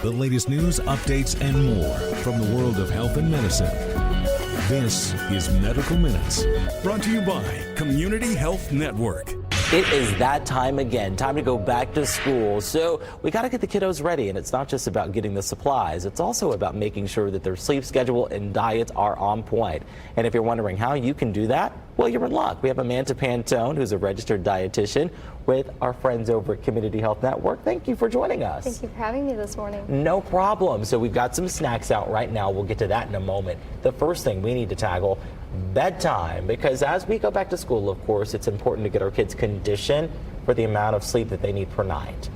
The latest news, updates, and more from the world of health and medicine. This is Medical Minutes, brought to you by Community Health Network. It is that time again, time to go back to school. So we got to get the kiddos ready, and it's not just about getting the supplies. It's also about making sure that their sleep schedule and diets are on point. And if you're wondering how you can do that, well, you're in luck. We have Amanda Pantone, who's a registered dietitian, with our friends over at Community Health Network. Thank you for joining us. Thank you for having me this morning. No problem. So we've got some snacks out right now. We'll get to that in a moment. The first thing we need to tackle, bedtime, because as we go back to school, of course, it's important to get our kids conditioned for the amount of sleep that they need per night.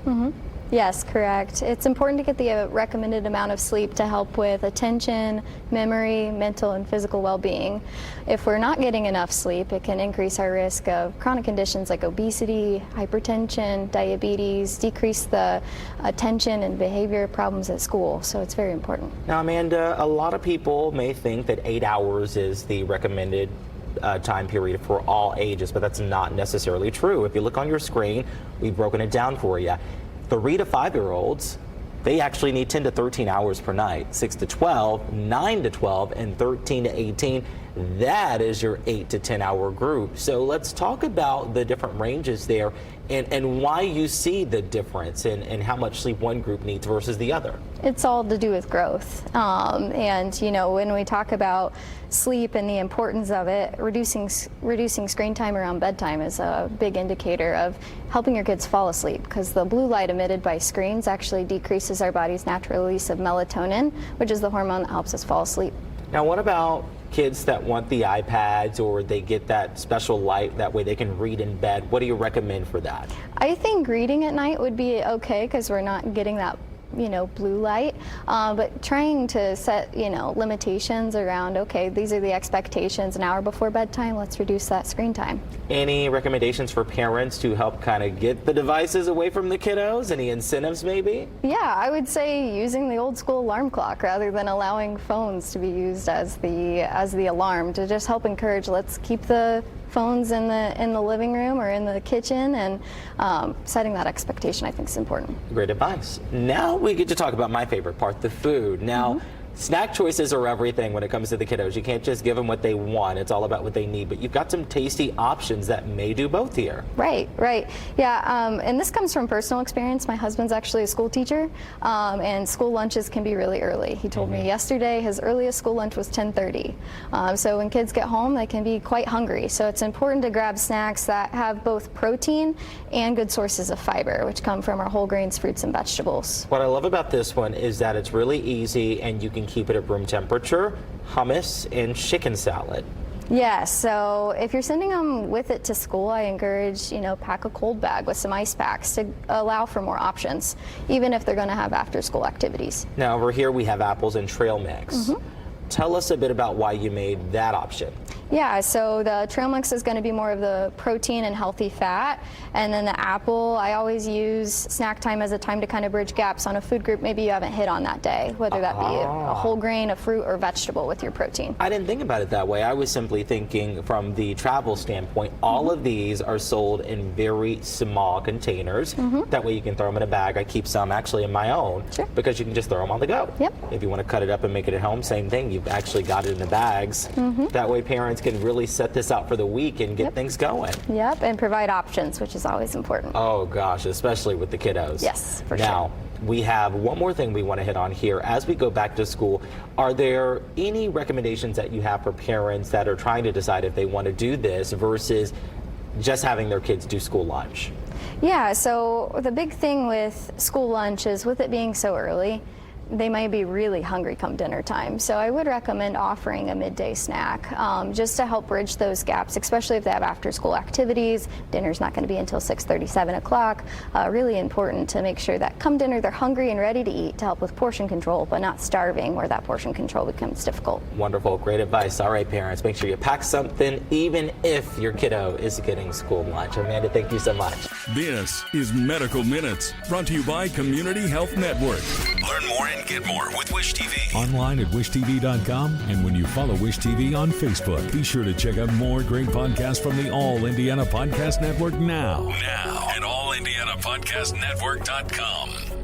Yes, correct. It's important to get the recommended amount of sleep to help with attention, memory, mental, and physical well-being. If we're not getting enough sleep, it can increase our risk of chronic conditions like obesity, hypertension, diabetes, decrease the attention and behavior problems at school. So it's very important. Now, Amanda, a lot of people may think that 8 hours is the recommended time period for all ages, but that's not necessarily true. If you look on your screen, we've broken it down for you. 3 to 5-year-olds, they actually need 10 to 13 hours per night. 6 to 12, 9 to 12, and 13 to 18. That is your 8 to 10 hour group. So let's talk about the different ranges there and why you see the difference in how much sleep one group needs versus the other. It's all to do with growth. And, you know, when we talk about sleep and the importance of it, reducing screen time around bedtime is a big indicator of helping your kids fall asleep, because the blue light emitted by screens actually decreases our body's natural release of melatonin, which is the hormone that helps us fall asleep. Now, what about kids that want the iPads, or they get that special light, that way they can read in bed? What do you recommend for that? I think reading at night would be okay, because we're not getting that blue light, but trying to set, limitations around, okay, these are the expectations an hour before bedtime, let's reduce that screen time. Any recommendations for parents to help kind of get the devices away from the kiddos? Any incentives maybe? Yeah, I would say using the old school alarm clock rather than allowing phones to be used as the alarm, to just help encourage, let's keep the phones in the living room or in the kitchen, and setting that expectation, I think, is important. Great advice. Now we get to talk about my favorite part, the food. Now, snack choices are everything when it comes to the kiddos. You can't just give them what they want. It's all about what they need. But you've got some tasty options that may do both here. Right. Yeah, and this comes from personal experience. My husband's actually a school teacher, and school lunches can be really early. He told me yesterday his earliest school lunch was 10:30. So when kids get home, they can be quite hungry. So it's important to grab snacks that have both protein and good sources of fiber, which come from our whole grains, fruits, and vegetables. What I love about this one is that it's really easy, and you can keep it at room temperature. Hummus and chicken salad. Yeah, so if you're sending them with it to school, I encourage, pack a cold bag with some ice packs to allow for more options, even if they're going to have after school activities. Now over here we have apples and trail mix. Tell us a bit about why you made that option. Yeah, so the trail mix is going to be more of the protein and healthy fat, and then the apple, I always use snack time as a time to kind of bridge gaps on a food group maybe you haven't hit on that day, whether that be a whole grain, a fruit, or vegetable with your protein. I didn't think about it that way. I was simply thinking from the travel standpoint. All of these are sold in very small containers. That way you can throw them in a bag. I keep some actually in my own, because you can just throw them on the go. If you want to cut it up and make it at home, same thing. You've actually got it in the bags. That way parents can really set this out for the week and get things going. And provide options, which is always important. Oh gosh, especially with the kiddos. Yes, for sure. Now, we have one more thing we want to hit on here. As we go back to school, are there any recommendations that you have for parents that are trying to decide if they want to do this versus just having their kids do school lunch? Yeah, so the big thing with school lunch is, with it being so early, they might be really hungry come dinner time. So I would recommend offering a midday snack, just to help bridge those gaps, especially if they have after school activities. Dinner's not going to be until 6:30, 7 o'clock. Really important to make sure that come dinner they're hungry and ready to eat, to help with portion control, but not starving where that portion control becomes difficult. Wonderful, great advice. All right, parents, make sure you pack something even if your kiddo is getting school lunch. Amanda, thank you so much. This is Medical Minutes, brought to you by Community Health Network. Learn more and get more with Wish TV. Online at wishtv.com, and when you follow Wish TV on Facebook, be sure to check out more great podcasts from the All Indiana Podcast Network now. Now at allindianapodcastnetwork.com.